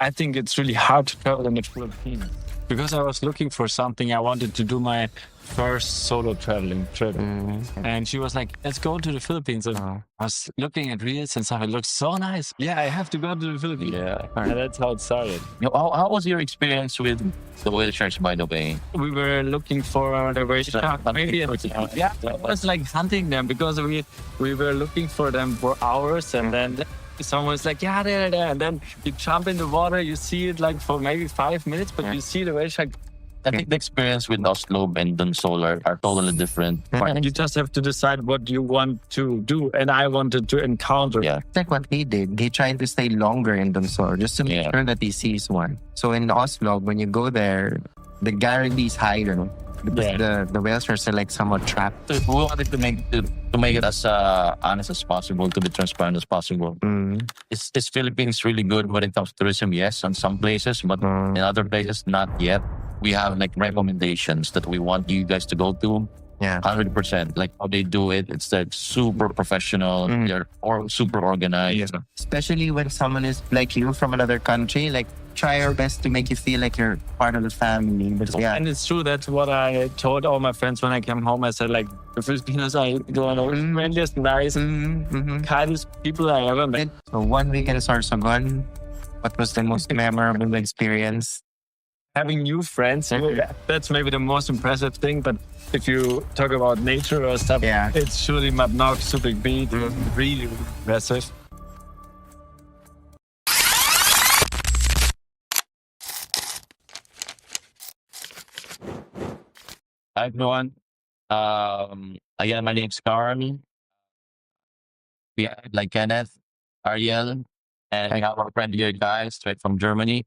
I think it's really hard to travel in the Philippines because I was looking for something. I wanted to do my first solo traveling trip. And she was like, let's go to the Philippines. And I was looking at reels and stuff. It looks so nice. Yeah, I have to go to the Philippines. Yeah. And that's how it started. How was your experience with the whale sharks, by the way? We were looking for the whale shark. Maybe it was like hunting them because we were looking for them for hours, and then someone's like, yeah, there, and then you jump in the water, you see it like for maybe 5 minutes, but you see the whale shark. I think the experience with Oslo and Donsol are totally different. You just have to decide what you want to do, and I wanted to encounter. Yeah. It's like what he did. He tried to stay longer in Donsol just to make sure that he sees one. So in Oslo, when you go there, the guarantee is higher because the whale sharks are like somewhat trapped. We wanted to make it as honest as possible, to be transparent as possible. Is Philippines really good when it comes to tourism? Yes, in some places, but in other places, not yet. We have like recommendations that we want you guys to go to. Yeah. 100%. Like how they do it, it's like super professional. They're super organized. Yeah. Especially when someone is like you from another country, like try our best to make you feel like you're part of the family. But And it's true. That's what I told all my friends when I came home. I said, like, the Filipinos are the friendliest, nice, kindest people I ever met. So 1 week in Sorsogon, what was the most memorable experience? Having new friends, that's maybe the most impressive thing. But if you talk about nature or stuff, it's surely Mapnog, Subic Beach, really impressive. Hi everyone. Again, my name's Carl. We have like Kenneth, Ariel, and I have our friend here, guys, straight from Germany.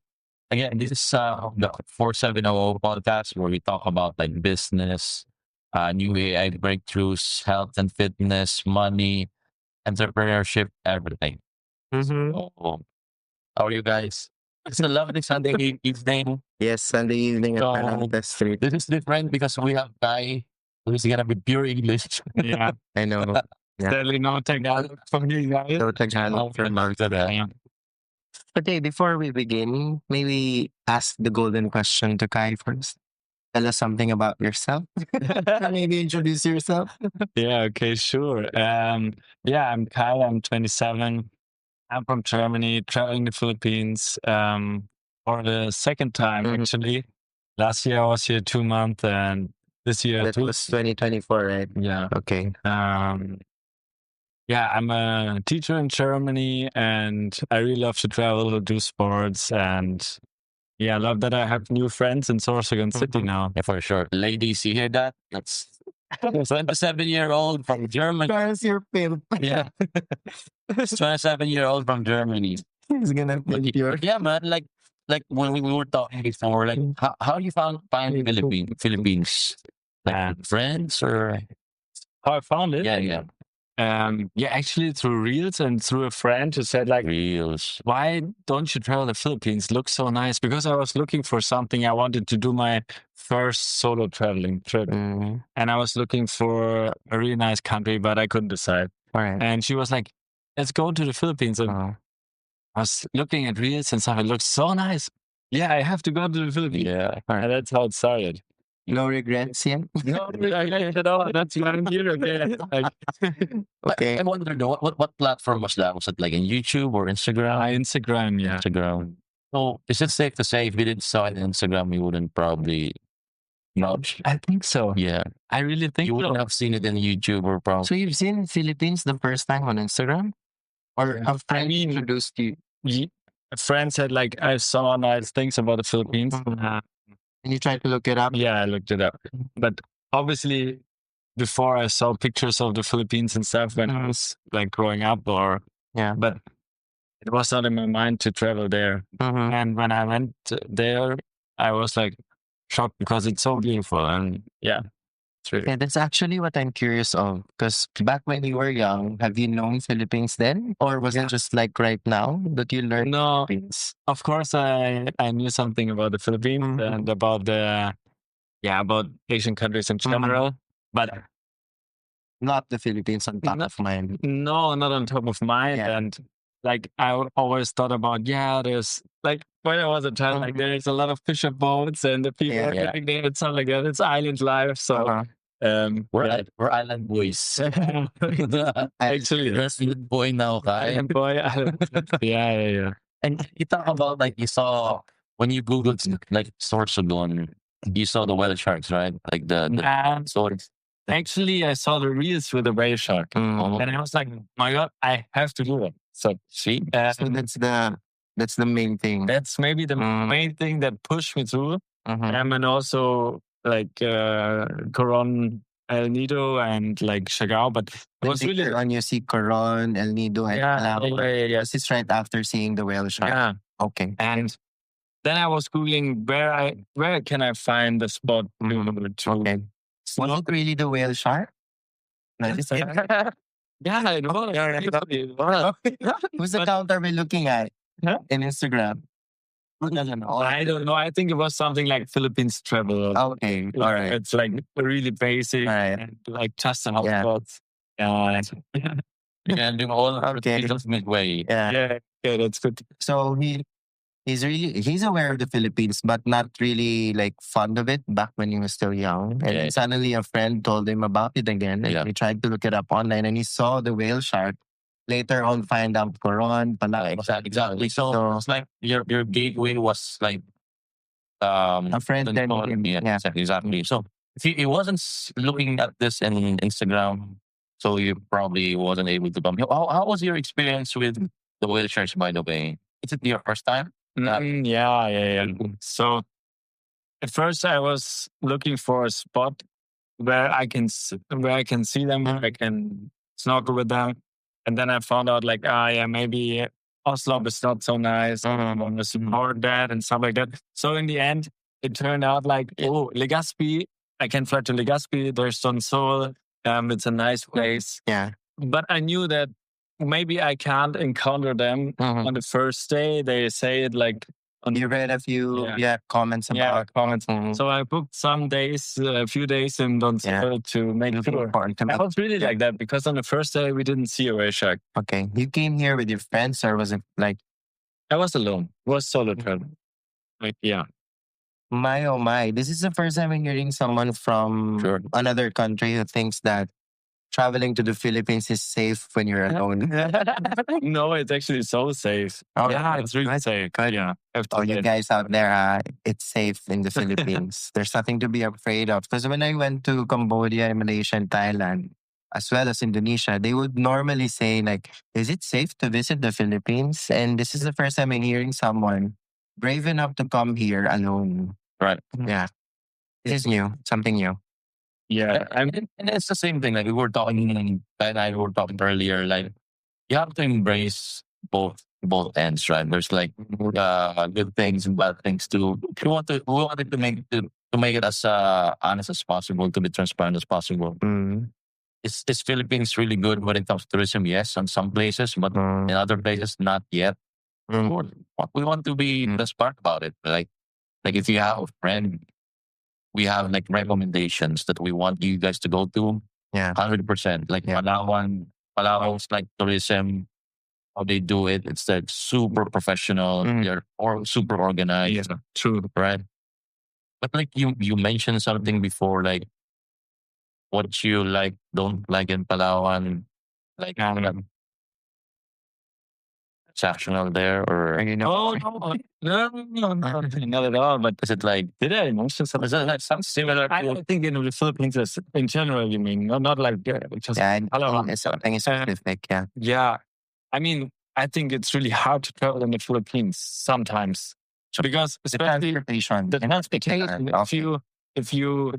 Again, this is the 4700 podcast where we talk about like business, new AI breakthroughs, health and fitness, money, entrepreneurship, everything. So, how are you guys? It's a lovely Sunday evening. Yes, Sunday evening at So, Pananta Street. This is different because we have Kai who's gonna be pure English. Yeah. I know. Sadly, no Tagalog from you guys. So Tagalog from Okay, before we begin, maybe ask the golden question to Kai first. Tell us something about yourself. Maybe introduce yourself. Yeah, okay, sure. I'm Kai, I'm 27. I'm from Germany, traveling the Philippines for the second time, actually. Last year I was here 2 months, and this year That was 2024, right? Yeah. Okay. I'm a teacher in Germany, and I really love to travel, do sports, and I love that I have new friends in Sorsogon City now. Yeah, for sure. Ladies, you hear that? That's 27-year-old from Germany. Where's your pimp? Yeah. 27-year-old from Germany. He's gonna pimp your... Yeah, man. Like when we were talking before, like how you find Philippines? Like friends or how I found it? Yeah. Actually through Reels and through a friend who said, like, Reels, why don't you travel the Philippines? Looks so nice. Because I was looking for something. I wanted to do my first solo traveling trip. And I was looking for a really nice country, but I couldn't decide. All right. And she was like, let's go to the Philippines. And I was looking at Reels and stuff. It looks so nice. Yeah, I have to go to the Philippines. Yeah. And that's how it started. No regrets yet? No, that's why I'm here again. Okay. I wonder though, what platform was that? Was it like in YouTube or Instagram? Instagram, yeah. Instagram. So is it safe to say if we didn't saw it on Instagram, we wouldn't probably I think so. Yeah. I really think you wouldn't have seen it in YouTube or probably. So you've seen Philippines the first time on Instagram? Or a friend introduced you? A friend said, like, I saw nice things about the Philippines. And you tried to look it up? Yeah, I looked it up. But obviously, before I saw pictures of the Philippines and stuff when I was like growing up, but it was not in my mind to travel there. And when I went there, I was like shocked because it's so beautiful. And True. Yeah, that's actually what I'm curious of. Because back when you were young, have you known Philippines then? Or was it just like right now that you learned Philippines? Of course, I knew something about the Philippines and about about Asian countries in general. But not the Philippines on top of mind. No, not on top of mind. Yeah. And like I always thought about, there's like when I was a child, like there's a lot of fisher boats and the people are living there and stuff like that. It's island life. So we're island boys. actually, You're a island boy now, Kai. island boy, island. Yeah. And you talk about like you saw when you googled like Sorsogon, you saw the whale sharks, right? Like the swords. Actually, I saw the reels with the whale shark, and I was like, "My God, I have to do it." So See, So that's the main thing. that's maybe the main thing that pushed me through. And also like Coron, El Nido, and like Chagao. But it was really on you see Coron, El Nido, and Palawan. yes. It's right after seeing the whale shark. Yeah. Okay. And then I was googling where can I find the spot to. Okay. Was it really the whale shark? Yeah, I know. Who's the counter we're looking at in Instagram? I don't know. I think it was something like Philippines travel. Okay. All right. It's like really basic and like just an hotspots. Yeah. and do all Okay. midway. Yeah, that's good. So he's aware of the Philippines, but not really like fond of it back when he was still young. And then suddenly a friend told him about it again, and he tried to look it up online, and he saw the whale shark. Later on, find out Coron, Palawan. Exactly. So it's like your gateway was like A friend Donsol. telling him. Yeah, exactly. So if he wasn't looking at this in Instagram, so you probably wasn't able to come. How was your experience with the whale sharks, by the way? Is it your first time? Yeah. So at first I was looking for a spot where I can see them, where I can snorkel with them, and then I found out like maybe Oslo is not so nice. I want to support that and stuff like that. So in the end, it turned out like Legazpi. I can fly to Legazpi. There's Donsol. It's a nice place. Yeah. But I knew that maybe I can't encounter them on the first day. They say it like You read a few comments about comments. So I booked a few days in Donsol to make sure. I was really like that because on the first day we didn't see a whale shark. Okay. You came here with your friends, or was it like I was alone. It was solo travel. Like my oh my? This is the first time I'm hearing someone from another country who thinks that traveling to the Philippines is safe when you're alone. No, it's actually so safe. It's really safe. Good. Yeah. You guys out there, it's safe in the Philippines. There's nothing to be afraid of. Because when I went to Cambodia, Malaysia, and Thailand, as well as Indonesia, they would normally say like, is it safe to visit the Philippines? And this is the first time I'm hearing someone brave enough to come here alone. Right. Yeah. This is new. Something new. Yeah. And it's the same thing. Like we were talking, and I were talking earlier. Like you have to embrace both ends, right? There's like good things and bad things too. We wanted to make it as honest as possible, to be transparent as possible. Is Philippines really good when it comes to tourism? Yes, in some places, but in other places, not yet. We want to be transparent about it. Like if you have a friend, we have like recommendations that we want you guys to go to. 100%. Like Palawan's like tourism, how they do it. It's like super professional. They're super organized. Yeah, true. Right. But like you mentioned something before, like what you don't like in Palawan, like exceptional there, or no, not at all. But is it like did I mention something? is it like something similar to I think in the Philippines, in general, you mean not like just Palawan. It's something specific. Yeah, I mean, I think it's really hard to travel in the Philippines sometimes because especially the transportation. If you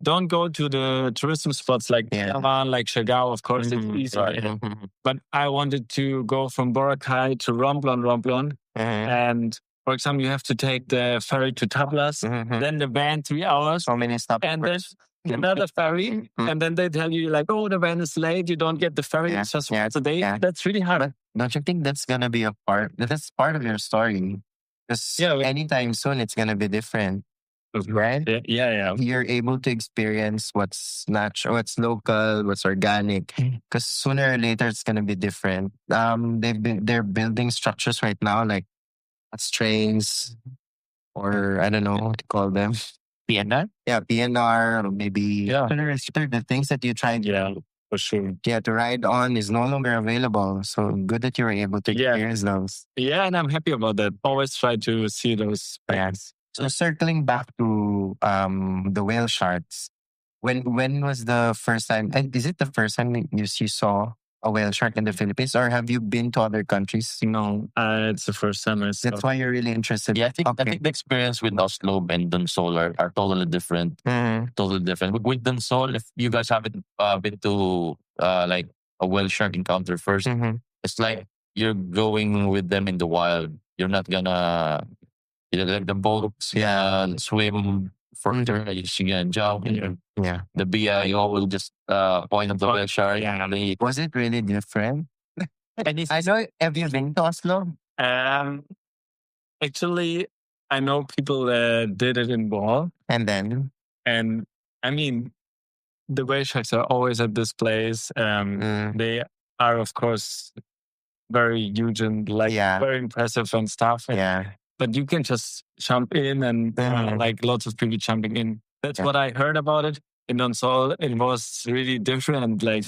don't go to the tourism spots like Palawan, like Siargao, of course, it's easy. But I wanted to go from Boracay to Romblon. And for example, you have to take the ferry to Tablas, then the van 3 hours. So many stops. And then another ferry. And then they tell you like, oh, the van is late. You don't get the ferry. It's just once a day. That's really hard. Don't you think that's going to be that's part of your story? Because anytime soon it's going to be different. right? Yeah. You're able to experience what's natural, what's local, what's organic. Because sooner or later it's gonna be different. They're building structures right now like trains or I don't know what to call them. PNR? Yeah, PNR or maybe the things that you tried for sure. to ride on is no longer available. So good that you were able to experience those. Yeah, and I'm happy about that. Always try to see those things. So circling back to the whale sharks, when was the first time? And is it the first time you saw a whale shark in the Philippines, or have you been to other countries? No, it's the first time I saw. That's why you're really interested. Yeah, I think the experience with Oslo and Donsol are totally different. Totally different. With Donsol, if you guys haven't been to like a whale shark encounter 1st, it's like you're going with them in the wild. You're not gonna like the boats swim further. You see and jump. The BIO will just point at the whale shark. Was it really different? I know. Have you been to Oslo? Actually, I know people that did it in Ball. And I mean, the whale sharks are always at this place. They are, of course, very huge and very impressive and stuff. But you can just jump in and like lots of people jumping in. That's what I heard about it. In Donsol, it was really different. Like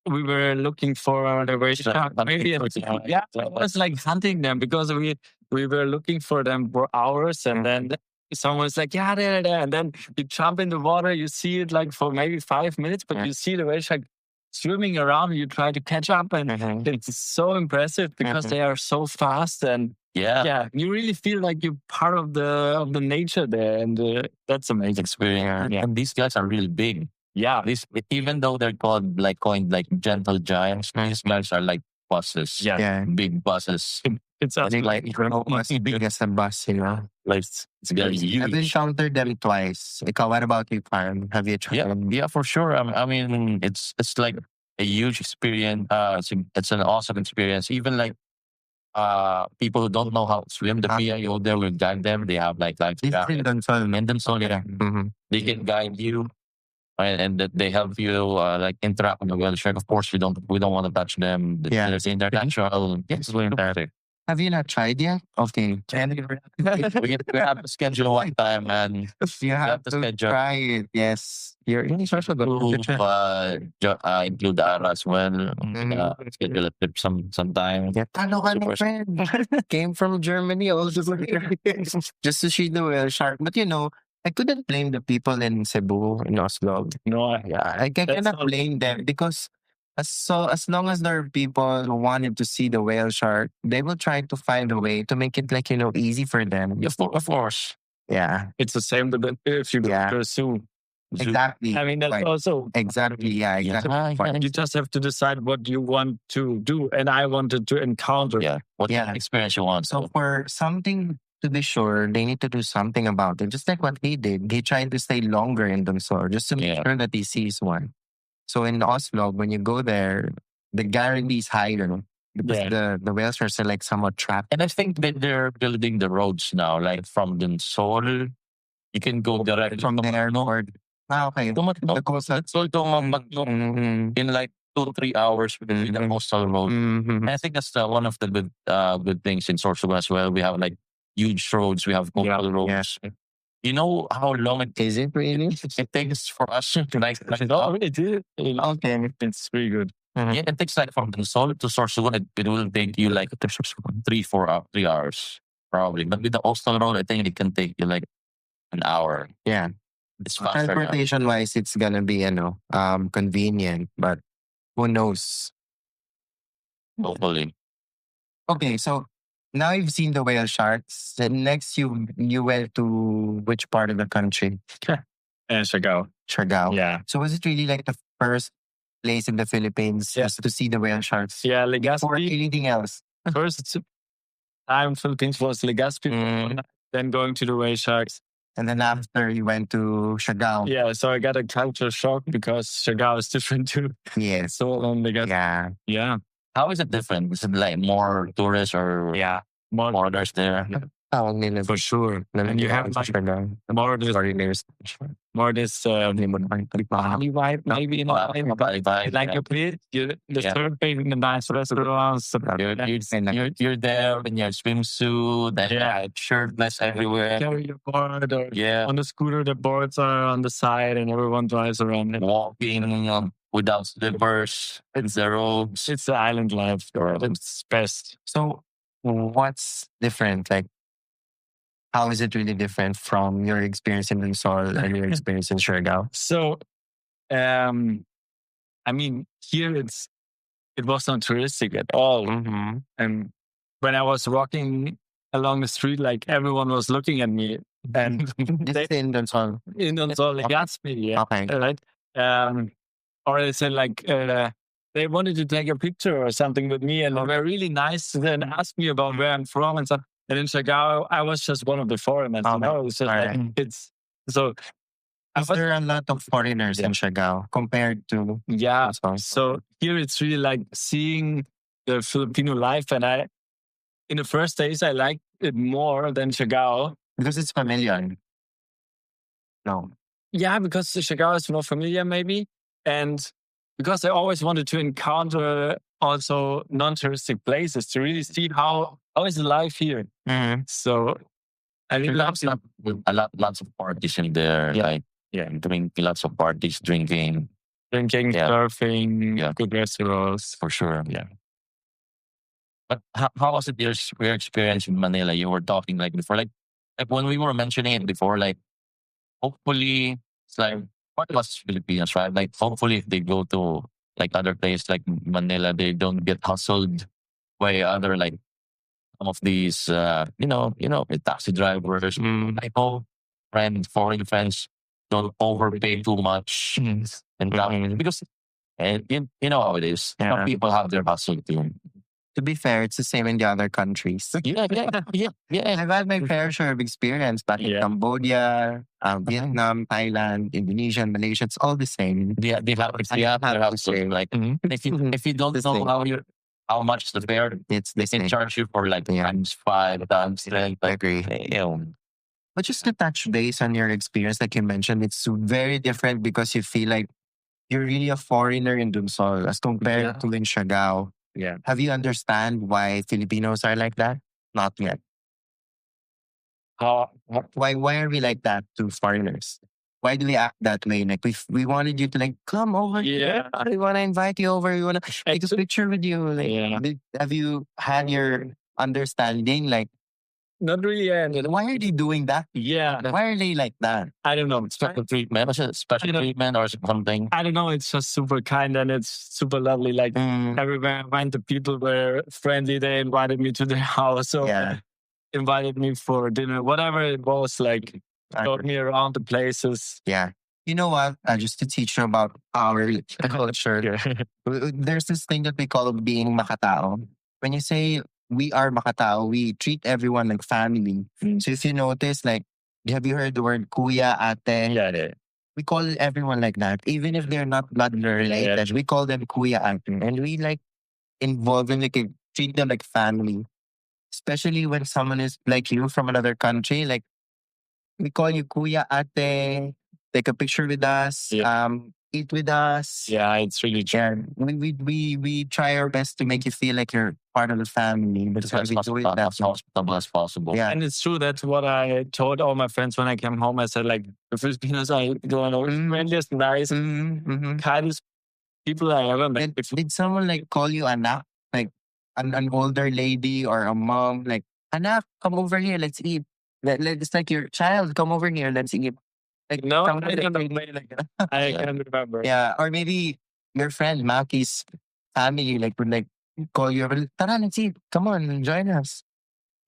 we were looking for the whale shark. Maybe it was like hunting them because we were looking for them for hours, and then someone's like, there, and then you jump in the water, you see it like for maybe 5 minutes, but you see the whale shark swimming around, and you try to catch up, and it's so impressive because they are so fast, and you really feel like you're part of the nature there, and that's amazing experience. And these guys are really big. Yeah, even though they're coined like gentle giants, these guys are like buses. Big buses. It's like almost big as a bus, you know. Like it's very huge. I've encountered them twice. What about you, Karen? Have you tried them? Yeah, for sure. I mean, it's like a huge experience. It's an awesome experience. Even like people who don't know how to swim, the PIO there will guide them. They have like in Donsol, they can guide you. And that they help you like interact with the whale shark. Of course, we don't want to touch them. It's international. It's really fantastic. Have you not tried yet? Okay. we have to schedule one time, and you have to schedule. Try it. Yes. You're include the ARA as well. Schedule a trip sometime. Friend. Came from Germany also just to see the whale shark. But you know, I couldn't blame the people in Cebu, in Oslo. No, I cannot blame them because as long as there are people who wanted to see the whale shark, they will try to find a way to make it like, easy for them. Of course. Yeah. It's the same if you go to a zoo. Exactly. I mean, that's also... Exactly, exactly. You just have to decide what you want to do. And I wanted to encounter. What experience you want. So for something to be sure, they need to do something about it. Just like what he did. He tried to stay longer in Donsol just to make sure that he sees one. So in Oslo, when you go there, the guarantee is higher because the whale sharks are like somewhat trapped. And I think that they're building the roads now, like from Donsol, you can go direct from the airport. Okay. The coastal in like 2-3 hours with the coastal road. And I think that's one of the good things in Sorsogon as well. We have like huge roads. We have coastal roads. You know how long it is it really? It takes for us to like it is. Okay, it's pretty good. Yeah, it takes like from Donsol to Sorsogon. It will take you like 3 hours probably. But with the coastal road, I think it can take you like an hour. Yeah, it's faster. Transportation wise, it's gonna be convenient, but who knows? Hopefully. Okay, so now you've seen the whale sharks. Then next, you went to which part of the country? Siargao. Siargao. Yeah. So was it really like the first place in the Philippines just to see the whale sharks? Yeah, Legazpi. Or anything else? First time Philippines was Legazpi. Then going to the whale sharks. And then after you went to Siargao. Yeah, so I got a culture shock because Siargao is different too. Yeah. So Legazpi. Yeah. How is it different? Is it like more tourists or more others there? Tawag nila. for sure. And you have like more this, more this Bali vibe, maybe you know, like a bit. You the surfing in the nice restaurants. You're there in your swimsuit and shirtless everywhere. Carry your board or on the scooter, the boards are on the side and everyone drives around it. Walking without slippers. It's the roads. It's the island life. It's best. So what's different? Like, how is it really different from your experience in Donsol and your experience in Siargao? So, I mean, here it was not touristic at all. Mm-hmm. And when I was walking along the street, like everyone was looking at me, and This is in Donsol. in Donsol, they asked me, yeah, Okay. right? Or they said like they wanted to take a picture or something with me, and they were really nice and asked me about where I'm from and stuff. And in Siargao, I was just one of the foreigners. You know, it was just like, it's so. Is there a lot of foreigners in Siargao compared to Donsol? So here it's really like seeing the Filipino life, and in the first days I liked it more than Siargao. Because it's familiar. No. Yeah, because Siargao is more familiar maybe, and because I always wanted to encounter also non-touristic places to really see how is the life here. Mm-hmm. So I really love lots of parties in there. Like doing lots of parties, drinking, surfing, good restaurants. for sure. Yeah. But how was it your experience in Manila? You were talking like before, like when we were mentioning it before, like hopefully it's like what was Filipinos, right? Like hopefully if they go to like other places like Manila, they don't get hustled by other like some of these taxi drivers. I hope foreign friends don't overpay too much and traveling because you know how it is. Some people have their hustle too. To be fair, it's the same in the other countries. Yeah. I've had my fair share of experience back in Cambodia, Vietnam, Thailand, Indonesia, Malaysia. It's all the same. They have their hustle. Like if you don't know how much the fare, they can charge you for like times 5, times 10. I agree. But just to touch base on your experience, like you mentioned, it's very different because you feel like you're really a foreigner in Donsol as compared to in Siargao. Yeah. Have you understand why Filipinos are like that? Not yet. Why are we like that to foreigners? Why do we act that way? Like we wanted you to like come over here. We want to invite you over. We want to take a picture with you. Like, have you had your understanding? Like, not really. Why are they doing that? Yeah. Why are they like that? I don't know. Special treatment or something. I don't know. It's just super kind and it's super lovely. Like everywhere I went, the people were friendly. They invited me to their house or invited me for dinner, whatever it was. Like showed me around the places. Yeah. You know what? Just to teach you about our culture, there's this thing that we call being makatao. When you say we are makatao, we treat everyone like family. So if you notice, like, have you heard the word kuya, ate? Yeah. We call everyone like that. Even if they're not blood related, we call them kuya, ate. And we like involve them, like treat them like family. Especially when someone is like you from another country, like we call you kuya, ate, take a picture with us, eat with us. Yeah, it's really true. We try our best to make you feel like you're part of the family. But As hospitable as possible. Yeah. And it's true. That's what I told all my friends when I came home. I said, like, the Filipinos are friendliest, nice, kindest people I ever met. Did someone like call you anak? Like an older lady or a mom? Like, anak, come over here, let's eat. It's like your child, come over here, let's eat. Like, no, I don't know. I can't remember. Yeah, or maybe your friend Maki's family would like call you over. Tara, let's eat. Come on, join us.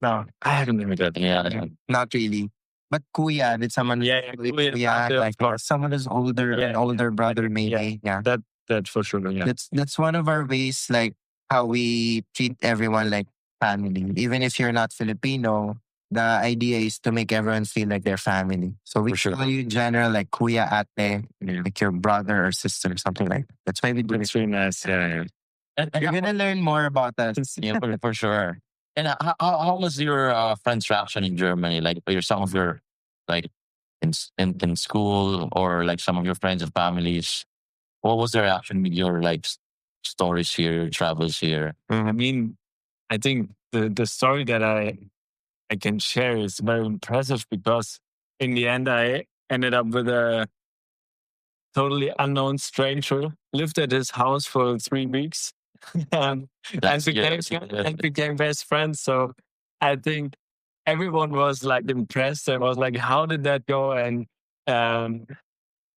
No, I don't remember that. Yeah. not really. But kuya, did someone? Kuya, like someone who's older, an older brother maybe. Yeah. That's for sure. Yeah. That's one of our ways, like how we treat everyone like family. Even if you're not Filipino, the idea is to make everyone feel like they're family. So we call you in general like kuya, ate, like your brother or sister, something like that. That's why we do it. It's really nice. Yeah. You're gonna learn more about us. Yeah, for sure. And how was your friends' reaction in Germany? Like some of your like in school, or like some of your friends and families. What was their reaction with your stories here, travels here? I mean, I think the story that I can share is very impressive because in the end I ended up with a totally unknown stranger, lived at his house for 3 weeks, and became best friends. So I think everyone was like impressed and was like, "How did that go?" And um,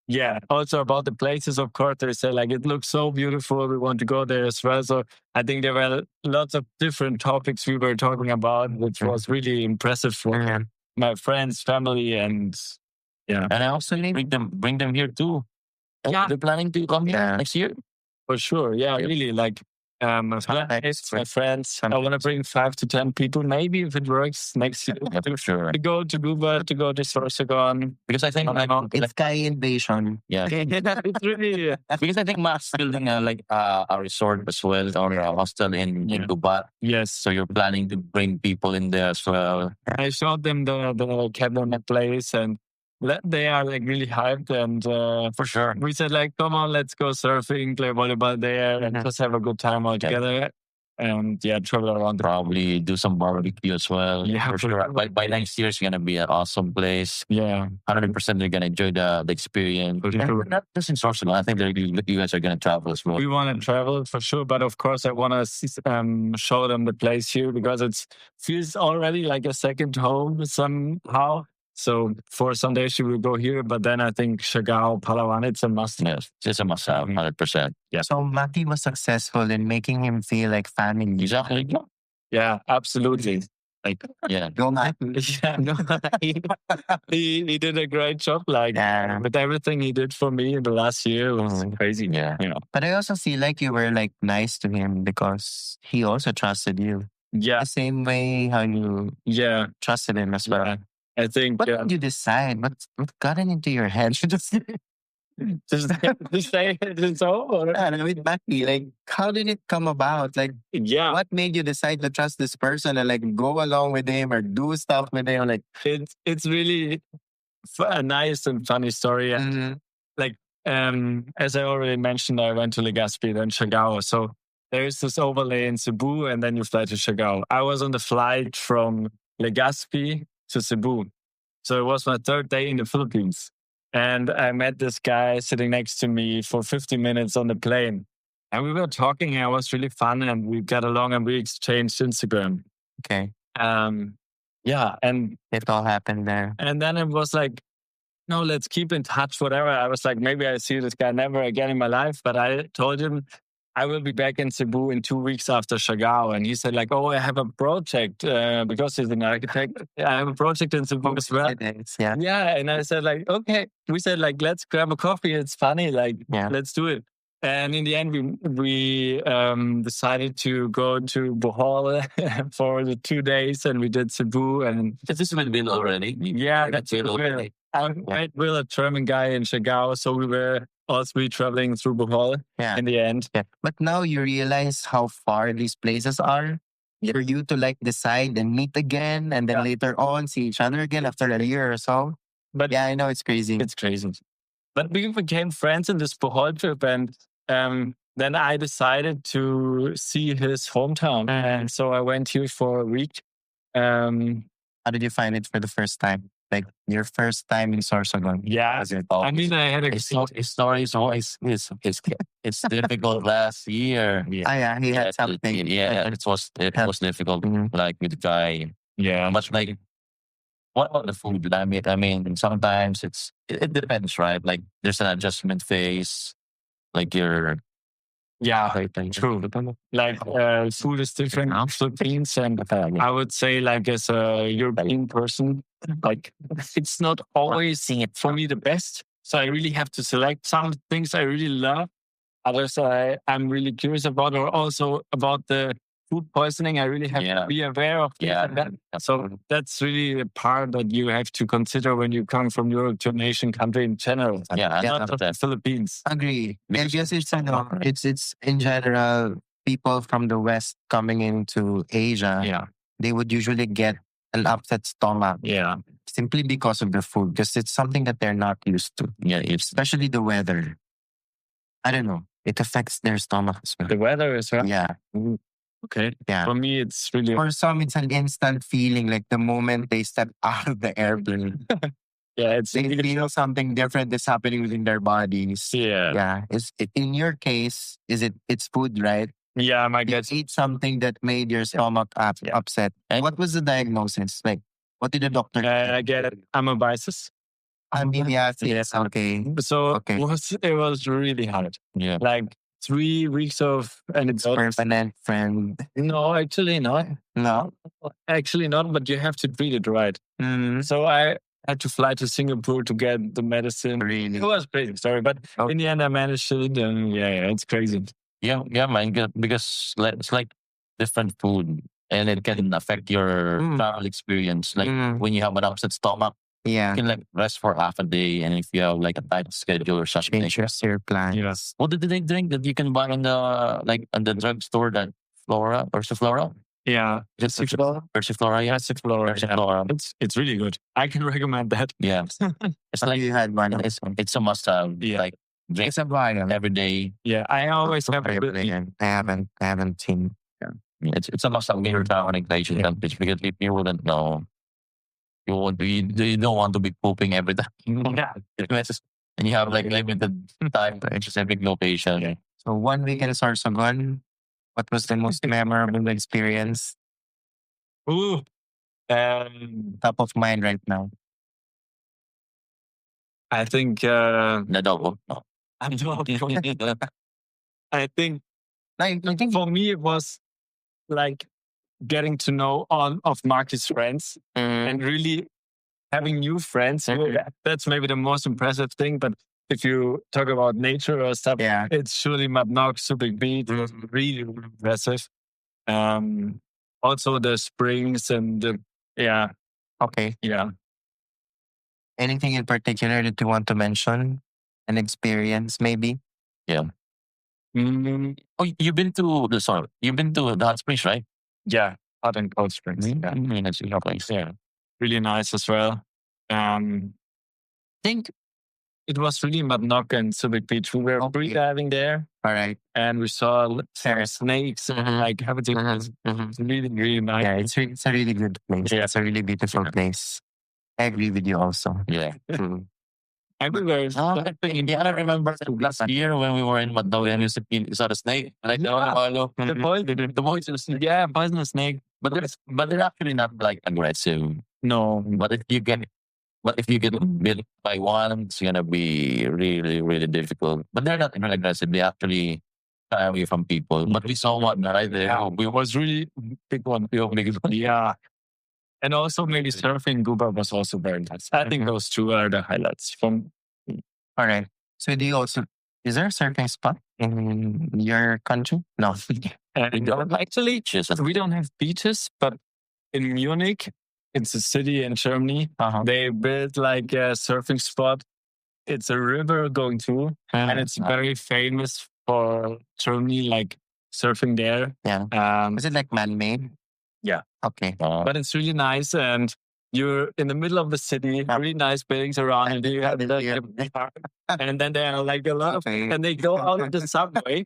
yeah, also about the places, of course, they say like it looks so beautiful. We want to go there as well. So I think there were lots of different topics we were talking about, which was really impressive for my friends, family, and yeah. And I also bring them here too. Yeah, they're planning to come here next year. For sure. Yeah, really. Like, my friends, I want to bring 5 to 10 people, maybe if it works next year. Yeah, for sure. To go to Cuba, to go to Sorsogon. Because I think It's Sky Invasion. yeah. It's really, Because I think Max building a resort as well, or a hostel in Dubai. yes. So you're planning to bring people in there as well. I showed them the cabin place, and they are like really hyped. And For sure. we said like, come on, let's go surfing, play volleyball there, and just have a good time all together. And yeah, travel around. Probably do some barbecue as well. Yeah, for sure. By next year, it's gonna be an awesome place. Yeah, 100%. They're gonna enjoy the experience. sure. Not just in Sorsogon. I think you guys are gonna travel as well. We want to travel for sure, but of course, I want to show them the place here because it feels already like a second home somehow. So for some days, we will go here, but then I think Siargao, Palawan, it's a must. Yes, it's a must have, 100%. Yeah, So Maki was successful in making him feel like family. exactly. Yeah, absolutely. Like, Yeah, Go Maki. yeah, no, he did a great job. Like, Yeah. with everything he did for me in the last year was crazy. yeah. You know. But I also see like you were like nice to him because he also trusted you. Yeah, The same way how you yeah, trusted him as well. yeah. I think What did you decide? What got it into your head? just say it's over. And with Maki, like how did it come about? Like Yeah, what made you decide to trust this person and like go along with him or do stuff with him? Like it's really a nice and funny story. And like as I already mentioned, I went to Legazpi, then Siargao. So there is this overlay in Cebu, and then you fly to Siargao. I was on the flight from Legazpi to Cebu. So it was my third day in the Philippines. And I met this guy sitting next to me for 50 minutes on the plane. And we were talking, and it was really fun, and we got along and we exchanged Instagram. okay, Yeah, and it all happened there. then it was like, no, let's keep in touch, whatever. I was like, maybe I see this guy never again in my life. But I told him I will be back in Cebu in 2 weeks after Siargao. And he said like, oh, I have a project because he's an architect. I have a project in Cebu as well. Yeah. Yeah. And I said like, okay. We said like, let's grab a coffee. It's funny. Like, let's do it. And in the end, we decided to go to Bohol for the 2 days, and we did Cebu. And this is with Bill already. yeah, That's it already. I met Will, a German guy in Siargao, so we were all three traveling through Bohol in the end. Yeah. But now you realize how far these places are for you to like decide and meet again and then later on see each other again after a year or so. But yeah, I know it's crazy. It's crazy. But we became friends in this Bohol trip, and then I decided to see his hometown. And so I went here for a week. How did you find it for the first time? Like your first time in Sorsogon? Yeah. I mean, I had His story is always it's difficult last year. Yeah, he had something. Yeah, it was difficult, like with the guy. Yeah. Much like, what about the food? I mean, sometimes it depends, right? Like there's an adjustment phase. Like you're true. Like food is different in Philippines, and I would say like as a European person, like it's not always for me the best. So I really have to select some things I really love. Others I'm really curious about, or also about the food poisoning. I really have to be aware of this and that. So that's really a part that you have to consider when you come from Europe to a nation country in general. Not just the Philippines. Agree. I guess it's in general people from the West coming into Asia. Yeah. they would usually get an upset stomach. Yeah. Simply because of the food, because it's something that they're not used to. Yeah, Especially the weather. I don't know. It affects their stomach as well. The weather is right. Yeah. Okay. Yeah. For me, it's really. For some, it's an instant feeling like the moment they step out of the airplane. Yeah, it's They feel something different is happening within their bodies. Yeah. Yeah. In your case, it's food, right? Yeah, my You guess. ate something that made your stomach upset. And what was the diagnosis? Like, what did the doctor I get it. I'm a biases. I mean, yes. Okay. So Okay. it was really hard. Yeah. Like 3 weeks of anecdotes. Permanent friend. No, actually not. No. Actually not, but you have to treat it right. So I had to fly to Singapore to get the medicine. Really? It was crazy, sorry. But in the end, I managed it. And yeah, it's crazy. Yeah, man. Because it's like different food, and it can affect your travel experience. Like when you have an upset stomach, Yeah. you can like rest for half a day, and if you have like a tight schedule or something, Change your plan. Yes. what did they drink that you can buy in the drugstore, that Flora or Flora? Yeah. Persiflora? Yeah. Persiflora. It's really good. I can recommend that. Yeah. It's like You had one. it's a must have. Yeah. Like drink It's a vial. every day. Yeah, I always have a bit. I haven't seen. It's a must have in your travel anxiety countries, because if you wouldn't know, you don't want to be pooping every time. Yeah. And you have like limited time to access every location. Yeah. So 1 week in Sorsogon, what was the most memorable experience? Ooh. Top of mind right now. I think Nadogo. No. I think I think for me it was like getting to know all of Maki's friends and really having new friends. That's maybe the most impressive thing. But if you talk about nature or stuff, it's surely Mapnog, Subic Beach. It was really, really impressive. Also the springs and the, okay. Yeah. Anything in particular that you want to mention? An experience, maybe? Yeah. Oh, you've been to the hot springs, right? Yeah, hot and cold springs. Yeah. That's your place. Yeah. Really nice as well. I think it was really Mapnog and Subic Beach. We were free diving there. All right. And we saw snakes and like everything. It's really, really nice. Yeah, it's a really good place. Yeah. It's a really beautiful place. I agree with you also. Yeah. Everywhere. I remember last year when we were in Mapnog and you saw the snake. Like, the poisonous snake. But they're actually not like aggressive. No. But if you get bit by one, it's gonna be really, really difficult. But they're not really aggressive. They actually shy away from people. But we saw one right there. Yeah, it was really big one. Yeah. And also maybe surfing Guba was also very nice. I think those two are the highlights from. All right. So is there a surfing spot in your country? No. Actually, we don't have beaches, but in Munich, it's a city in Germany. They built like a surfing spot. It's a river going through, and it's very famous for Germany, like surfing there. Yeah. Is it like man-made? Yeah. Okay. But it's really nice, and you're in the middle of the city, really nice buildings around, and you have and then there are like a lot of, and they go out of the subway.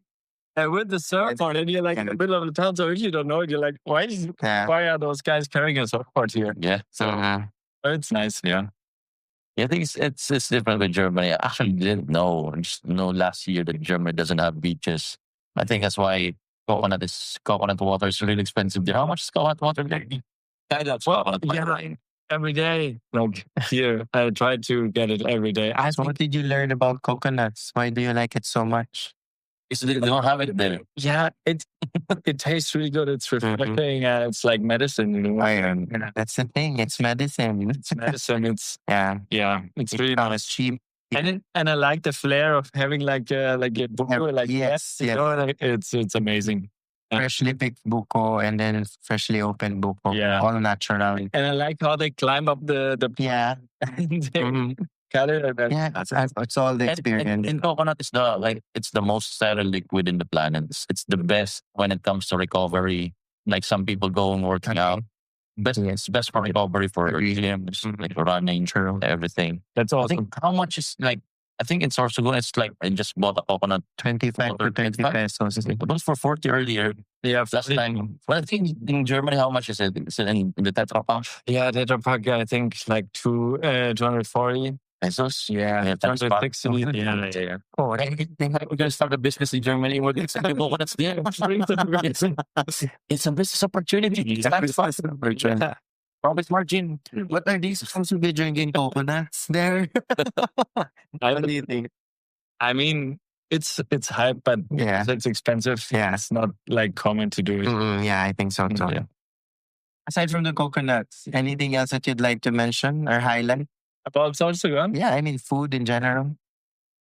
And with the surfboard, and you're like in the middle of the town, so if you don't know it, you're like, why are those guys carrying a surfboard here? Yeah. So it's nice, yeah. Yeah, I think it's different with Germany. I actually didn't know. I just know last year that Germany doesn't have beaches. I think that's why coconut water is really expensive there. How much is coconut water there? Every day. Like here, I try to get it every day. What did you learn about coconuts? Why do you like it so much? They don't have it there. Yeah, it tastes really good. It's refreshing. It's like medicine, you know. That's the thing. It's medicine. It's medicine. It's yeah. It's really nice. Cheap. And I like the flair of having like a buko, like yes. You know, like, it's amazing. Freshly picked buko and then freshly opened buko. Yeah, all natural. And I like how they climb up the cut it. It's all the experience. And coconut is it's the most sterile liquid in the planet. It's the best when it comes to recovery. Like some people go and working out, best for recovery for gyms, like running, everything. That's I awesome. think how much is like, I think in Sorsogon, it's like I just bought a coconut 25 to 30 pesos. It was for 40 earlier. Yeah, Last time. Well, I think in Germany, how much is it? Is it in the Tetra Pak? yeah, Tetra Pak, I think like 240 pesos? Yeah, that's 260. Yeah. Oh, I think we're going to start a business in Germany. We're going to sell people what's there. It's a business opportunity. It's a business opportunity. Profit margin. What are these supposed to be drinking coconuts there? What do you think? I mean, it's hype, but Yeah. it's expensive. Yeah. It's not like common to do it. Yeah, I think so too. Yeah. Aside from the coconuts, anything else that you'd like to mention or highlight? About Sorsogon, Yeah, I mean food in general.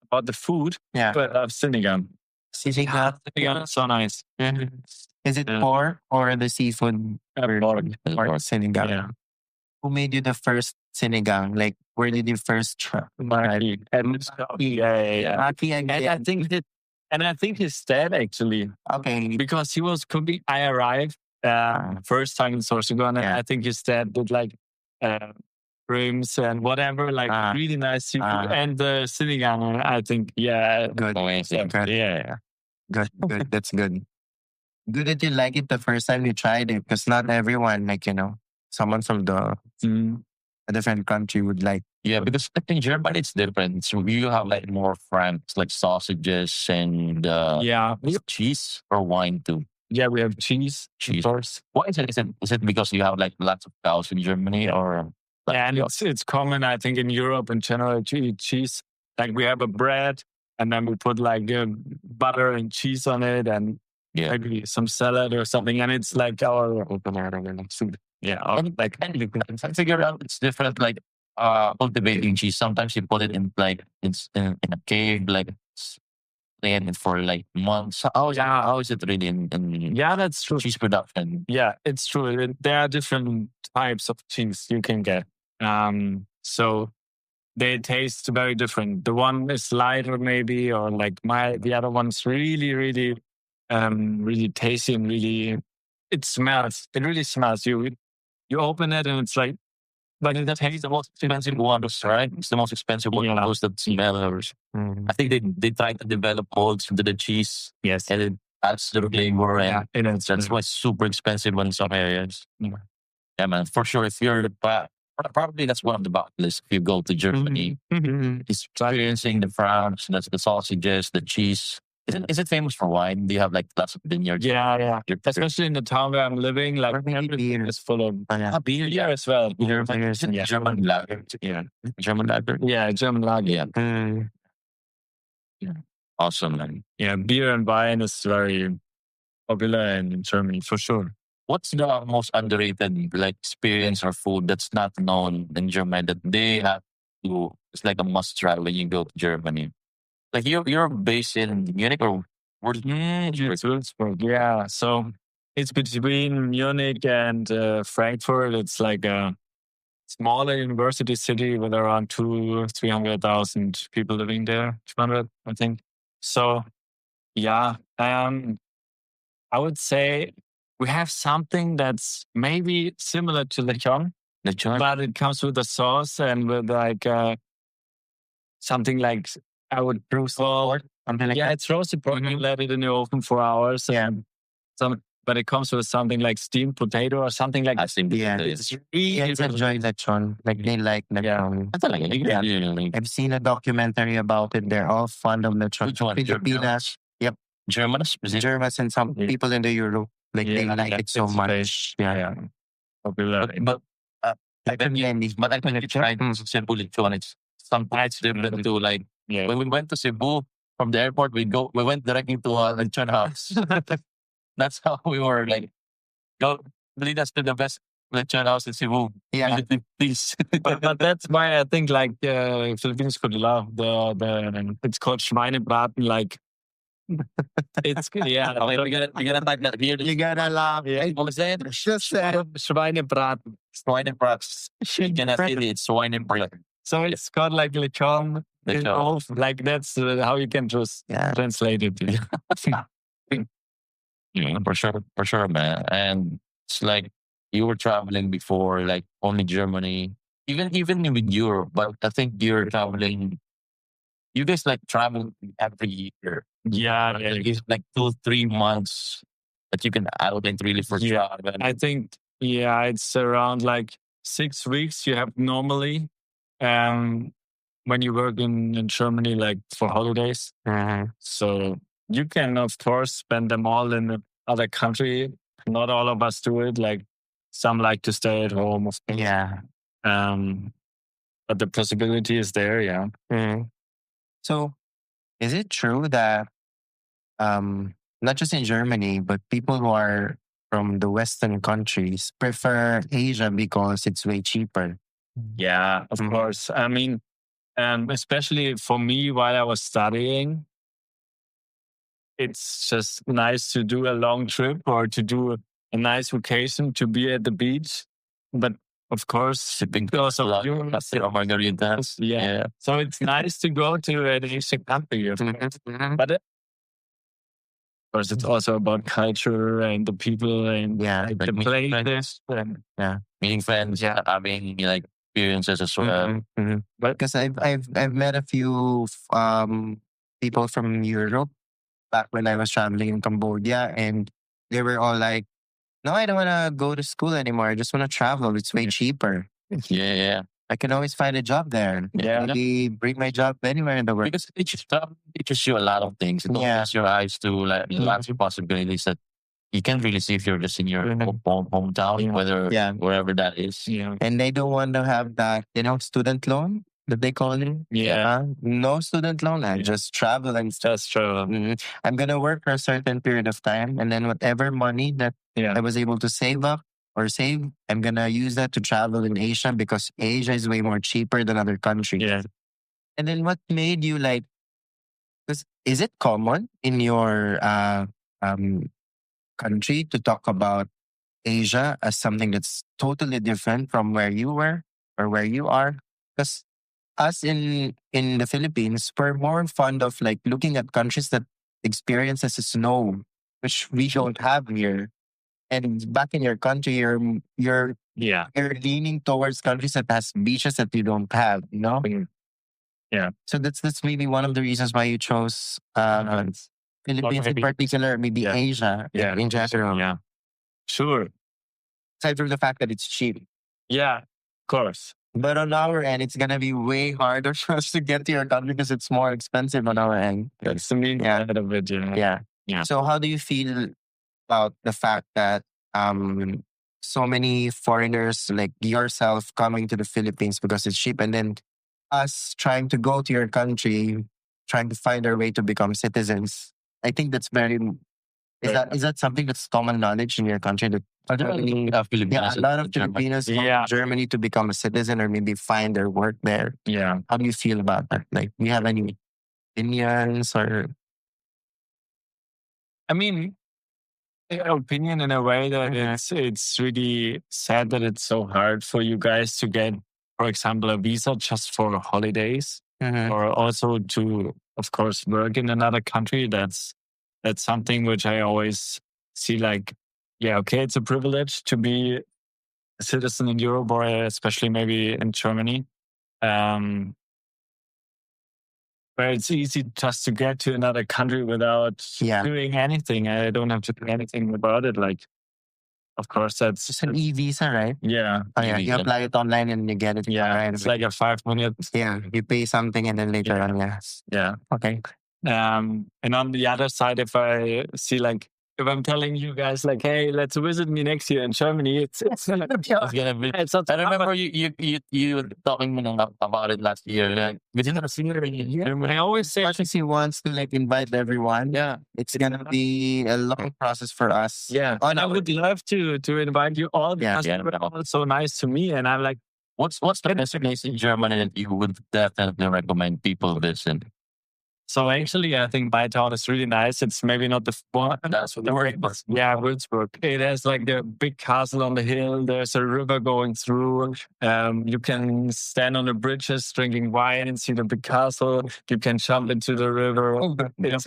about the food, Yeah. but Sinigang. Sinigang. Sinigang is so nice. Is it pork or the seafood? Pork. Or sinigang? Yeah. Who made you the first sinigang? Like, where did you first try? Maki. Yeah. Maki And again. I think his dad actually, Okay. because he was cooking. I arrived first time in Sorsogon, and Yeah. I think his dad did like rooms and whatever, like really nice seafood. And the sinigang, I think, yeah, Good. Amazing. Good. yeah. Good. That's good. Good that you like it the first time you tried it, because not everyone, like, someone from a different country would like. Yeah, because in Germany it's different. So you have like more franks, like sausages and Yeah. cheese or wine too. Yeah, we have cheese, Cheese. of course. Why is it? Is it because you have like lots of cows in Germany or? And it's common, I think, in Europe in general to eat cheese. Like we have a bread, and then we put like butter and cheese on it, and maybe some salad or something, and it's like our food. Yeah, And I figure out it's different. Like cultivating cheese. Sometimes you put it in like it's in a cave, like and for like months. How is it really in yeah, that's true. cheese production? Yeah, it's true. There are different types of cheese you can get. So they taste very different. The one is lighter maybe, or like mild. The other one's really, really, really tasty and really. It smells. It really smells. You open it and it's like That tastes the most expensive one, right? It's the most expensive one. Most that smell. I think they try to develop molds into the cheese. Yes, and it adds to the flavor, and that's why it's super expensive in some areas. Yeah, man, for sure. If you're probably that's one of the bucket lists. If you go to Germany, experiencing the France, that's the sausages, the cheese. Is it famous for wine? Do you have like lots of vineyards? Yeah. Especially in the town where I'm living, like everything is full of beer. Yeah, as well. German lager. Yeah, German lager. Yeah, German lager. Yeah. Awesome, man. Yeah, beer and wine is very popular in Germany for sure. What's the most underrated like experience or food that's not known in Germany that they have to? It's like a must try when you go to Germany. Like you're based in Munich or Würzburg. Yeah, so it's between Munich and Frankfurt. It's like a smaller university city with around 300,000 people living there. 200, I think. So, yeah, I would say we have something that's maybe similar to lechon, but it comes with a sauce and with like something like I would call. Yeah, it's roasted pork. You let it in the oven for hours. Yeah. But it comes with something like steamed potato or something like that. Yeah, It's really enjoy lechon. Like they like lechon. I've seen a documentary about it. They're all fond of lechon. Which one? Filipinas. Yep. Germans? Germans and some people in the Europe. Like they like it so much. Yeah. Popular. But I think you tried Cebu lechon. It's sometimes different to like when we went to Cebu from the airport, we went directly to a lechon house. That's how we were like, go lead us to the best lechon house in Cebu. Yeah. Please. but that's why I think like Filipinos could love the it's called Schweinebraten. Like it's yeah. Okay, we gotta type that here. You gotta laugh. What was that? Just Schweinebraten. Schweinebraten. You cannot say it's Schweinebraten. So it's called like lechon. Like that's how you can just translate it. Yeah, for sure, man. And it's like you were traveling before, like only Germany, even with Europe. But I think you're traveling. You guys like travel every year. Yeah, It's like 2-3 months that you can allocate really for travel. I think it's around like 6 weeks you have normally. When you work in Germany, like for holidays. So you can, of course, spend them all in another country. Not all of us do it. Like some like to stay at home. Of course. Yeah. But the possibility is there. Yeah. So, is it true that not just in Germany, but people who are from the Western countries prefer Asia because it's way cheaper? Yeah, of course. I mean, especially for me while I was studying, it's just nice to do a long trip or to do a nice vacation, to be at the beach. But of course, because of margaritas. Yeah. So it's nice to go to an Asian country. But of course, it's also about culture and the people and like the places. Meeting friends, having like experiences as well. But because I've met a few people from Europe back when I was traveling in Cambodia, and they were all like, "No, I don't want to go to school anymore. I just want to travel. It's way cheaper. Yeah. I can always find a job there. Maybe bring my job anywhere in the world." Because it teaches you a lot of things. It opens your eyes to like lots of possibilities that you can't really see if you're just in your hometown, wherever that is. And they don't want to have that, student loan that they call it. No student loan. I just travel and Just travel. I'm gonna work for a certain period of time, and then whatever money that I was able to save up or save, I'm gonna use that to travel in Asia because Asia is way more cheaper than other countries. And then what made you like? Because is it common in your country to talk about Asia as something that's totally different from where you were or where you are? Because us in the Philippines, we're more fond of like looking at countries that experiences snow, which we don't have here. And back in your country, you're leaning towards countries that has beaches that you don't have, Yeah. So that's maybe one of the reasons why you chose Philippines in particular, maybe Asia in general. Yeah. Sure. Aside from the fact that it's cheap. Yeah, of course. But on our end, it's going to be way harder for us to get to your country because it's more expensive on our end. That's the main part of it. Yeah. So how do you feel about the fact that so many foreigners like yourself coming to the Philippines because it's cheap, and then us trying to go to your country, trying to find our way to become citizens? I think that's very... Is that something that's common knowledge in your country? That a lot of Filipinos go to Germany to become a citizen or maybe find their work there. Yeah. How do you feel about that? Like, do you have any opinions or... I mean, opinion in a way that it's really sad that it's so hard for you guys to get, for example, a visa just for holidays, or also to, of course, work in another country. That's something which I always see like, it's a privilege to be a citizen in Europe or especially maybe in Germany, where it's easy just to get to another country without doing anything. I don't have to do anything about it. Like, of course, that's just an e-visa, right? Yeah. You apply it online and you get it. Yeah, it's like a 5 minutes. Yeah, you pay something and then later on, Yeah. Okay. And on the other side, if I see like, if I'm telling you guys like, hey, let's visit me next year in Germany, it's gonna be. I remember you talking about it last year. Like, I always say, especially if he wants to like invite everyone. Yeah, it's gonna be a long process for us. Yeah, I would love to invite you all. Because you're all so nice to me, and I'm like, what's the best place in Germany that you would definitely recommend people visit? So actually, I think my town is really nice. It's maybe not the one. That's what the word was. Yeah, Würzburg. It has like the big castle on the hill. There's a river going through. You can stand on the bridges drinking wine and see the big castle. You can jump into the river. It's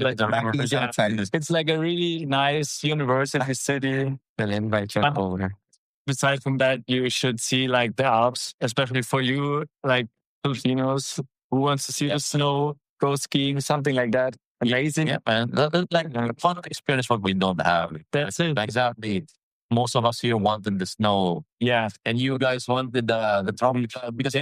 like a really nice university city. They'll invite you over. Besides from that, you should see like the Alps, especially for you, like Filipinos who wants to see the snow, go skiing, something like that. Amazing. Yeah, man. Like fun experience what we don't have. That's it. Exactly. Most of us here wanted the snow. Yeah. And you guys wanted the tropical because you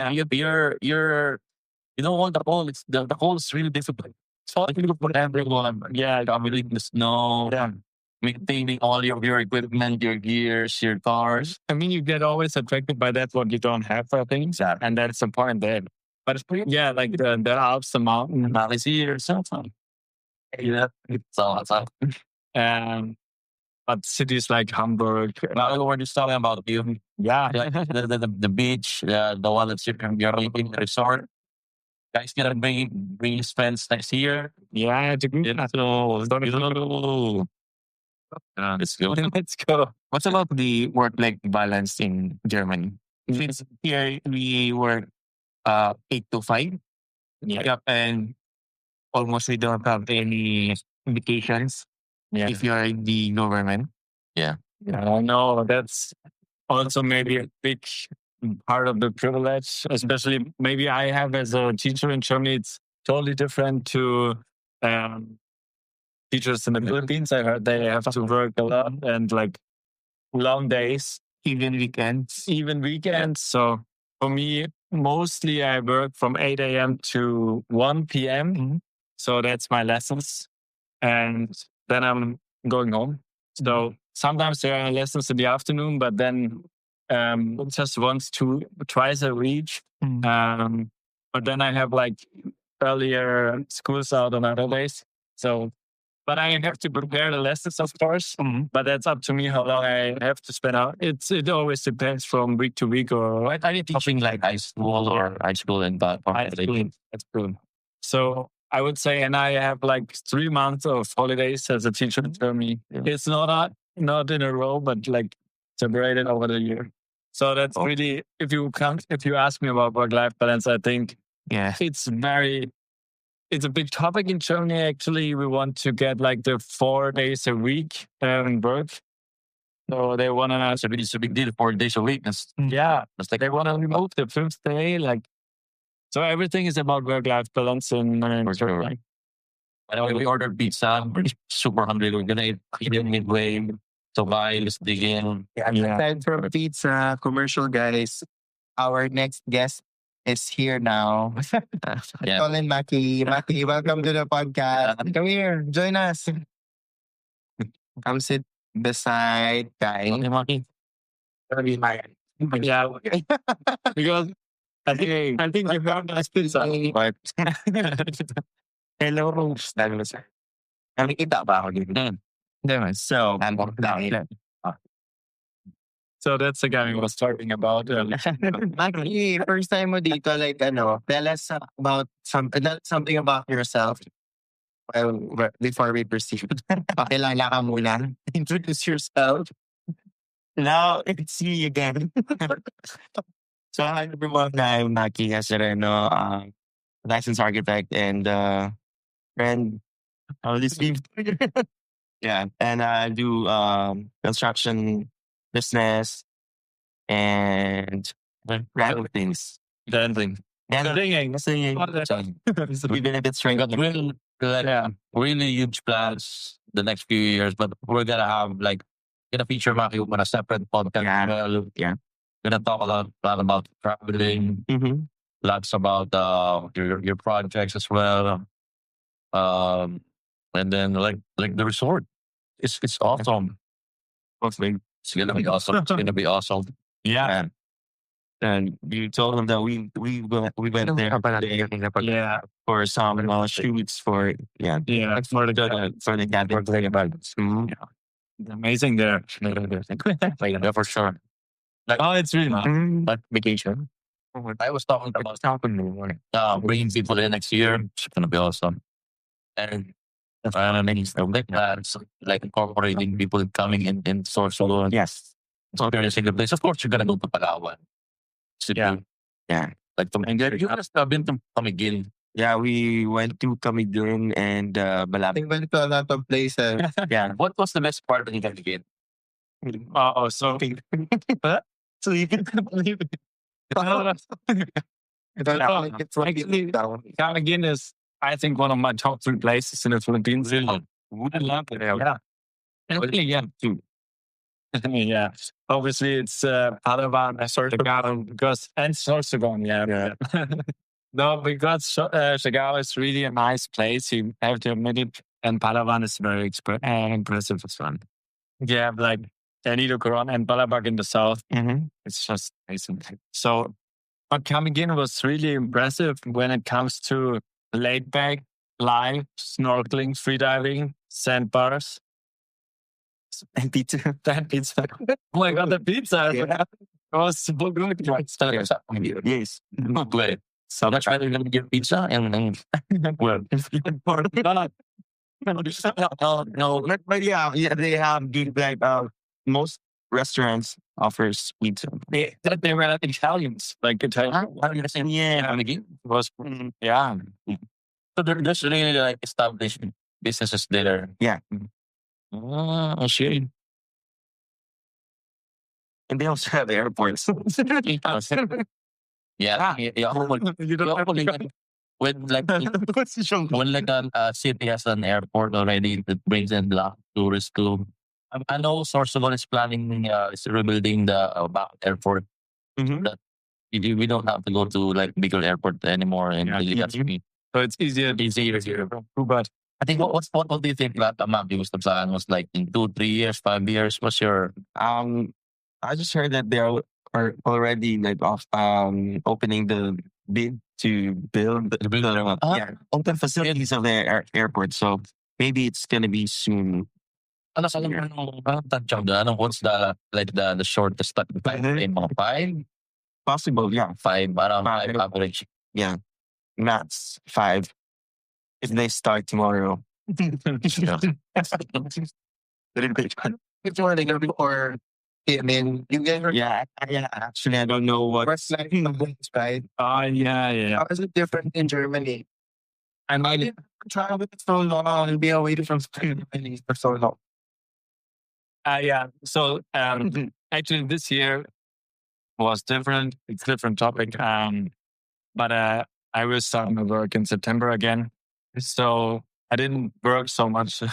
don't want the cold. It's the cold is really difficult. So I think for everyone, yeah, accommodating the snow, maintaining all your equipment, your gears, your cars. I mean, you get always attracted by that what you don't have, I think. Exactly. And that's the point there. But it's pretty, yeah, like the Alps, the mountain. Mali's here, so fun. Yeah, it's all. But cities like Hamburg. Now we're just talking about you. Yeah. Like the beach, the one that's you're in the resort. Guys gonna bring his friends next year. Yeah, to go. Let's go. Let's go. What's about the work-life balance in Germany? Since here we work 8 to 5. Yeah. And almost we don't have any vacations if you're in the government. Yeah, no, that's also maybe a big part of the privilege, especially maybe I have as a teacher in Germany. It's totally different to teachers in the Philippines. I heard they have to work a lot and like long days, Even weekends. So for me, mostly I work from 8 a.m. to 1 p.m. So that's my lessons. And then I'm going home. So sometimes there are lessons in the afternoon, but then just twice a week. But then I have like earlier schools out on other days. So, but I have to prepare the lessons, of course. But that's up to me how long I have to spend out. It always depends from week to week. Or Are you teaching like high school and high school? That's cool. So I would say, and I have like 3 months of holidays as a teacher in Germany. It's not in a row, but like separated over the year. So that's really, if you ask me about work-life balance, I think it's a big topic in Germany. Actually, we want to get like the 4 days a week in work. So they want to. It's a big deal. 4 days a week. That's like they want to remove the 5th day. Like, so everything is about work-life balance in Germany. By the way, we ordered pizza. We're super hungry. We're gonna eat it midway. So let's dig in. Time for pizza commercial, guys. Our next guest is here now. Colin Maki. Maki, welcome to the podcast. Come here, join us. Come sit beside Kai. Maki. Yeah, because I think you have nice pizza. But hello, nakikita ba ako dito? So, so that's the guy we was talking about. Maki, first time mo dito, like tell us about something about yourself. Well, before we proceed, pakilala ka muna. Introduce yourself. Now, it's me again. So, hi everyone. I'm Maki Casareno, licensed architect and friend. Yeah, and I do construction business and random things. Dancing. Singing. Even if it's strange. Really huge plans the next few years, but we're gonna have gonna feature Maki on a separate podcast. Yeah. Gonna talk a lot about traveling, lots about your projects as well. And then like the resort. It's awesome. It's gonna be awesome. It's gonna be awesome. Yeah. And you told them that we went there for some shoots for for the cabin. It's amazing there. Yeah, for sure. It's really nice. Like vacation. I was talking about bringing people in next year. It's gonna be awesome. And big plans like incorporating people coming in social. Yes. So they're in a single place. Of course, you're gonna go to Palawan. Yeah. Like you guys have been to Camiguin. Yeah, we went to Camiguin and Balapig. We went to a lot of places. Yeah. What was the best part of Camiguin? So so you can believe it. Actually, Camiguin is, I think, one of my top 3 places in the Philippines. Really? I love it. Yeah. Really, yeah, too. Yeah. Obviously, it's Palawan, Sorsogon, because, and Sorsogon, yeah. No, because Siargao is really a nice place. You have to admit it. And Palawan is very impressive as well. Yeah, like Nido Coron and Balabag in the south. It's just amazing. So, but Camiguin was really impressive when it comes to laid back, live, snorkeling, freediving, sandbars. And pizza. That pizza. Oh my God, the pizza. Yeah. It was so good. Yes. Wait. So that's why they're going to give pizza and well, no, But yeah, they have good like most restaurants offers pizza. They were like Italians, like Italian. Yeah. It was, yeah. so there's really like established businesses there. Yeah. Oh, shit. And they also have airports. Yeah, when like when like a city has an airport already, that brings in the tourists to. I know Sorsogon is planning, is rebuilding the back airport. That we don't have to go to like bigger airport anymore in Legazpi. So it's easier. But I think what do you think that Maki was the plan was like in 2, 3 years, 5 years? What's your I just heard that they are already like opening the bid to build open facilities of the airport. So maybe it's gonna be soon. what's the like the shortest time? 5? Possible, yeah. 5 around 5 average. Yeah. Max 5. If they start tomorrow. It's already gonna be or I mean you guys are Yeah, actually I don't know what what's like the place, right? yeah. How is it different in Germany? And I didn't travel with so long and be away from Germany for so long. yeah. So actually this year was different. It's a different topic. But I will start my work in September again. So I didn't work so much. So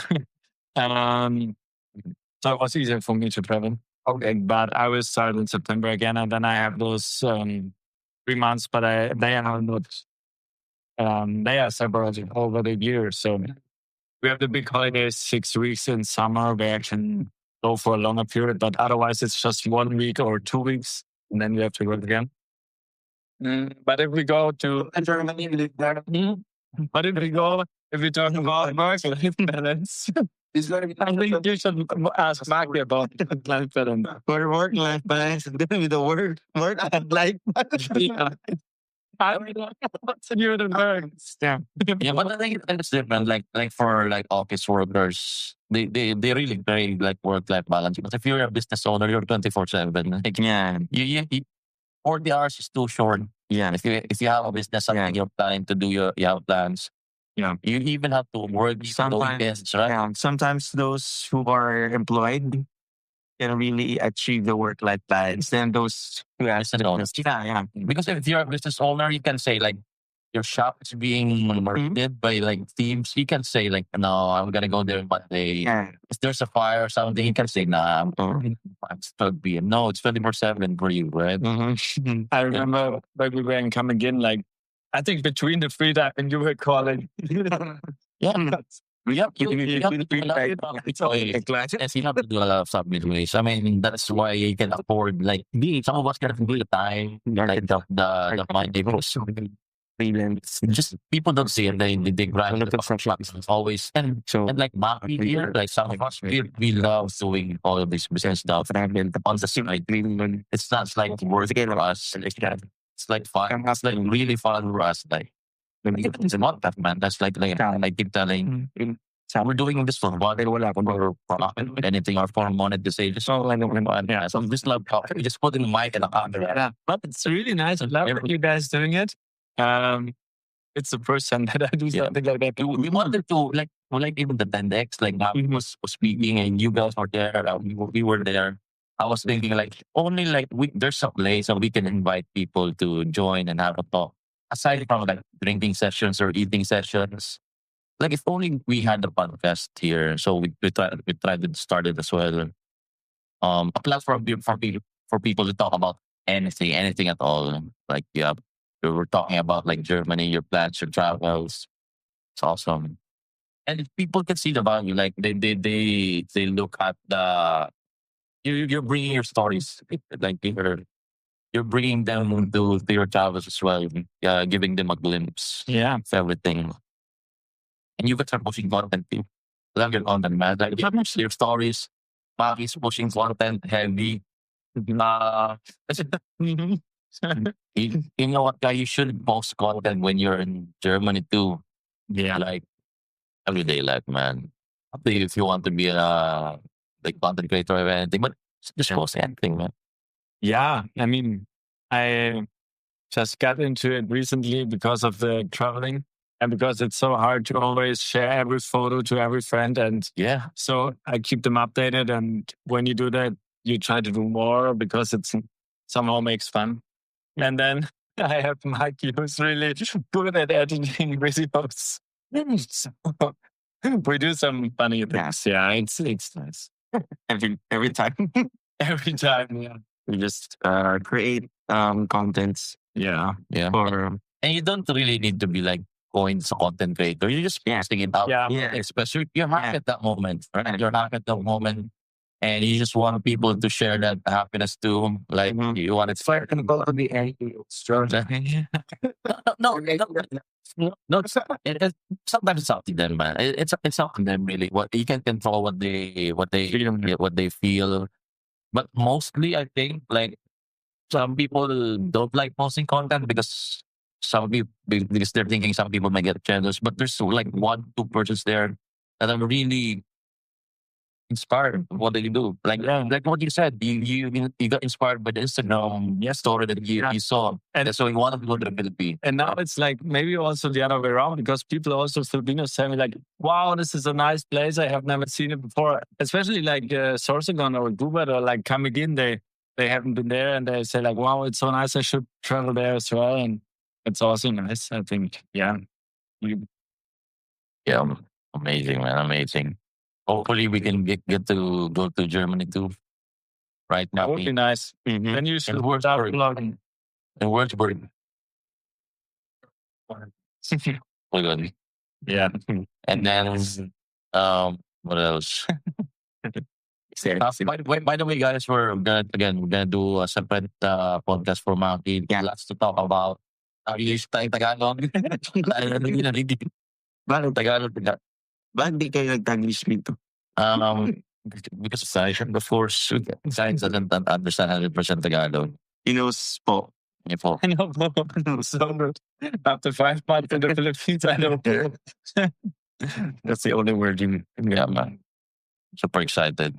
it was easier for me to travel. Okay. But I will start in September again, and then I have those 3 months, but they are not they are separated over the year. So we have the big holidays, 6 weeks in summer where I can go for a longer period, but otherwise it's just 1 week or 2 weeks, and then we have to work again. But if we go to Germany, but if we talk about work-life balance, it's gonna be I think you should ask Maki about work-life balance. for work-life balance. It's gonna be the word life. Yeah. I don't know what's new to work. Yeah. Yeah, but I think it's different. Like for like office workers, they really very like work life balance. Because if you're a business owner, you're 24/7. Like, Yeah. you 40 hours is too short. Yeah. If you have a business, something you're planning to do, you have plans. Yeah. You even have to work Sometimes, weekends, right? yeah, sometimes those who are employed can really achieve the work-life balance. Then those who are Business owners. yeah. Because if you're a business owner, you can say like your shop is being marketed by like teams. You can say like, no, I'm gonna go there Monday. Yeah. If there's a fire or something, you can say, nah, it's 12 p.m. No, it's 24/7 for you, right? I remember when we were in Camiguin, like, I think between the free dive and you were calling. Yeah. Yep, you have to do a lot of stuff midways. I mean, that's why you can afford like some of us can afford the time, like the money. Just people don't see it. They grind the construction. It's always and like Maki here, like some of us we love doing all of this business stuff. And on the side, it's not like worth it for us. It's like fun. It's like really fun for us. Like it's not that man. That's like I keep telling. We're doing this for fun. For anything or for monetization. So yeah, so this love talk. We just put in the mic and a camera. But it's really nice. I love you guys doing it. it's the first time that I do something like that. We wanted to like even the 10X, like Maki was speaking and you guys were there. We were there. I was thinking like only like there's a place where we can invite people to join and have a talk. Aside from like drinking sessions or eating sessions, like if only we had the podcast here. So we tried to start it as well. A platform for people to talk about anything at all. Like yeah, we were talking about like Germany, your plans, your travels. It's awesome, and if people can see the value. Like they look at the you're bringing your stories, like you're bringing them to your travels as well. Giving them a glimpse. Yeah, Of everything, and you can start pushing content too. Love your content, man. Like your stories. Maki's pushing content heavy. That's it. You know what, guy? You should post content when you're in Germany too. yeah, Like everyday life, man. Up to you if you want to be a like content creator or anything, but just post anything, man. yeah. I mean, I just got into it recently because of the traveling and because it's so hard to always share every photo to every friend. And Yeah, so I keep them updated. And when you do that, you try to do more because it somehow makes fun. And then I have Maki, who's really good at editing videos. So we do some funny things. Yeah, it's nice. Every time Every time, yeah. we just create contents yeah. for And you don't really need to be like going to content creator. You're just posting it out. Yeah. Especially you're happy at that moment, right? You're happy at that moment. And you just want people to share that happiness too. Like you want it fire and go to the strong. No. Sometimes it's up to them, man. It's up to them really. What you can control what they feel. But mostly, I think like some people don't like posting content because because they're thinking some people might get jealous. But there's like 1-2 persons there that are really inspired of what they do. Like what you said, you got inspired by the Instagram story that you saw, and so you wanted to go to the Philippines. And now it's like maybe also the other way around because people also Filipinos tell me like, wow, this is a nice place. I have never seen it before. Especially like Sorsogon or Gubat or like Camiguin, they haven't been there and they say like, wow, it's so nice. I should travel there as well. And it's also nice, I think. Yeah. Yeah, amazing, man, amazing. Hopefully we can get to go to Germany too. Right now. That would be nice. Then you should start vlogging. In Würzburg. Oh God. Yeah. And then what else? By the way, guys, we're gonna do a separate podcast for Maki. Lots to talk about. English tayo Tagalog. Bakit Tagalog? bakit di kayo nag-Taglish dito? Because of course, Science doesn't understand 100% Tagalog. He knows po. Yeah, po. I know. So good. After 5 months in the Philippines, I know. That's the only word you Yeah, man. Super excited.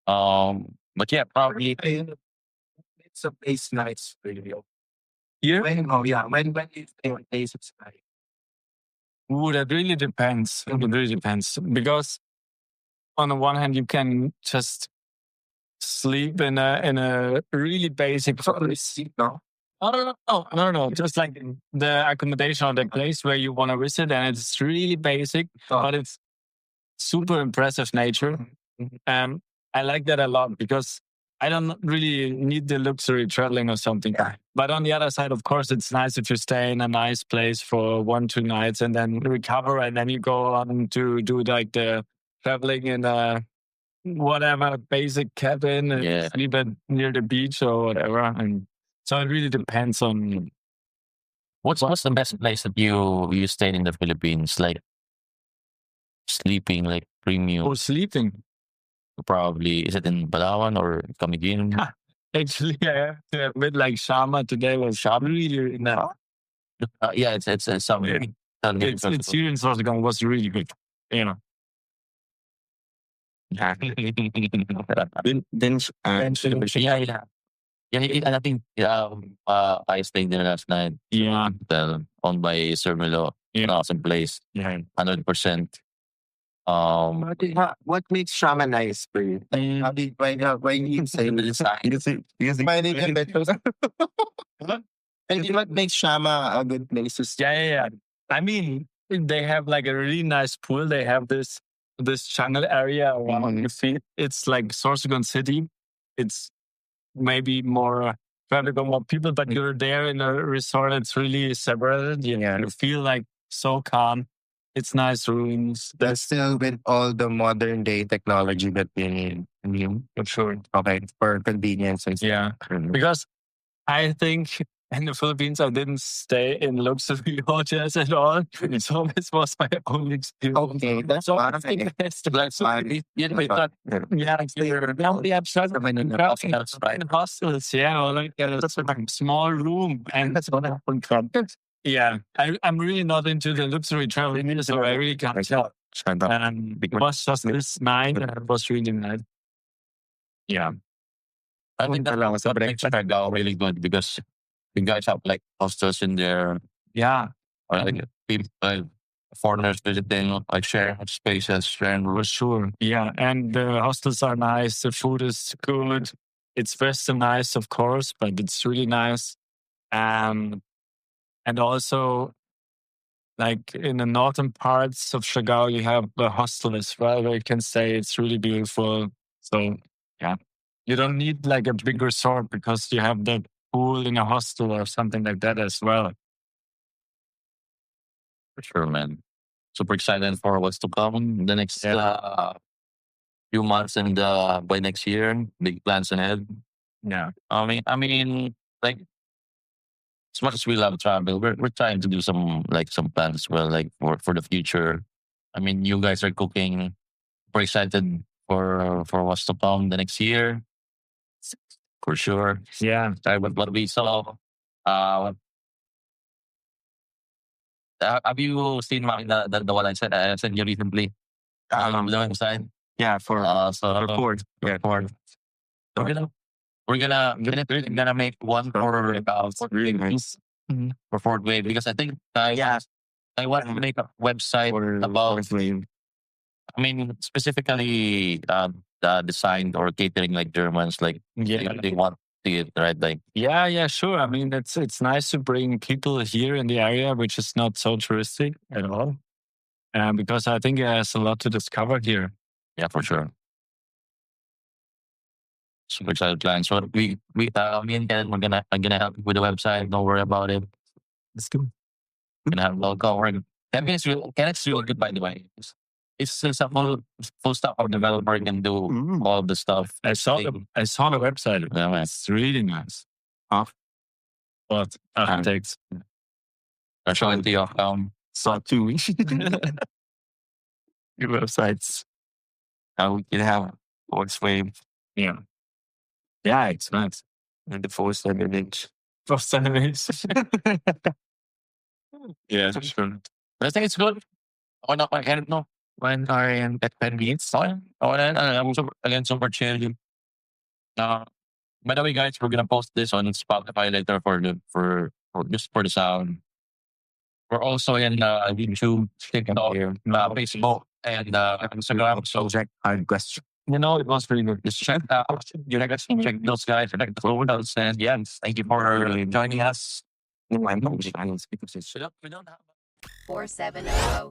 But yeah, probably It's a place nice radio. Here? When it's a place of sky. Ooh, that really depends. It really depends. Because on the one hand, you can just sleep in a really basic Sleep now. No. Just like the accommodation or the place where you want to visit, and it's really basic, but it's super impressive nature. I like that a lot because I don't really need the luxury traveling or something. But on the other side, of course, it's nice if you stay in a nice place for 1-2 nights and then recover, and then you go on to do like the traveling in a whatever basic cabin and sleep near the beach or whatever. And so it really depends on what's the best place that you stayed in the Philippines, like sleeping, like premium. Oh, sleeping. Probably is it in Palawan or Camiguin? Actually, I have to admit, like Shama today was really nice. Yeah, it's some. It's here in Sorsogon was really good. You know. Then Yeah. I think I stayed there last night. Yeah. Hotel owned by Sir Milo. Yeah. An awesome place. Yeah. 100%. What makes Shama nice for you? Why you say why did and what makes Shama a good place to stay? Yeah. I mean, they have like a really nice pool. They have this jungle area around your feet. It's like Sorsogon City. It's maybe more traffic or more people, but you're there in a resort. It's really separated. You feel like so calm. It's nice rooms. That's still with all the modern day technology that we need. For sure. Okay, for convenience and stuff. Yeah. Because I think in the Philippines, I didn't stay in luxury hotels at all. So this was my only experience. Okay, that's So I fine. think it's like, so Fine. you know, now we have in hostels, yeah, or like that's like a small room, and that's what happened. Yeah, I'm really not into the luxury travel either, so I really can't tell. It was just this night, and it was really nice. Yeah. I think that makes Siargao really good because you guys have like hostels in there, Yeah. or like people, foreigners visiting, like sharing spaces, sharing For rooms. sure. Yeah. And the hostels are nice. The food is good. It's westernized, of course, but it's really nice. And also, like in the northern parts of Chagall, you have the hostel as well, where you can say it's really beautiful. So, yeah. You don't need like a big resort because you have the pool in a hostel or something like that as well. For sure, man. Super excited for what's to come in the next few months and by next year. Big plans ahead. Yeah. I mean, like as much as we love travel, we're trying to do some plans as well, like for the future. I mean, you guys are cooking. We're excited for what's to come the next year, for sure. Yeah. What we saw. Have you seen the one I sent you recently? The website. Yeah, for So report. Yeah. report. So, we're gonna make one for about Really nice. for Fort Wayne because I think I want to make a website about. I mean, specifically designed or catering like Germans, like they want it, right? Like Yeah, sure. I mean, it's nice to bring people here in the area, which is not so touristic at all. Because I think there's a lot to discover here. yeah, for sure. Super excited plans. So me and Ken, I'm gonna help you with the website. Don't worry about it. Let's go. We're gonna have it all covered. Ken's really good, by the way. It's just a full stack of developer can do all of the stuff. I saw the website. Yeah, man. It's really nice. But it takes I'll show it to you. Saw two. Your websites. How we can have voice wave yeah. Yeah, it's nice. and the full image. First enemies. Yeah, for sure. But I think it's good. Oh no, I can't know. When are in at 10 minutes? I'm super chill. By the way, guys, we're gonna post this on Spotify later for just for the sound. We're also in YouTube, TikTok, Facebook, and Instagram. So Hard question. It was really good. just check out. You guys can check those guys, check the photos, and yes, thank you for joining us. No, I'm not. I don't speak of this. We don't have 470.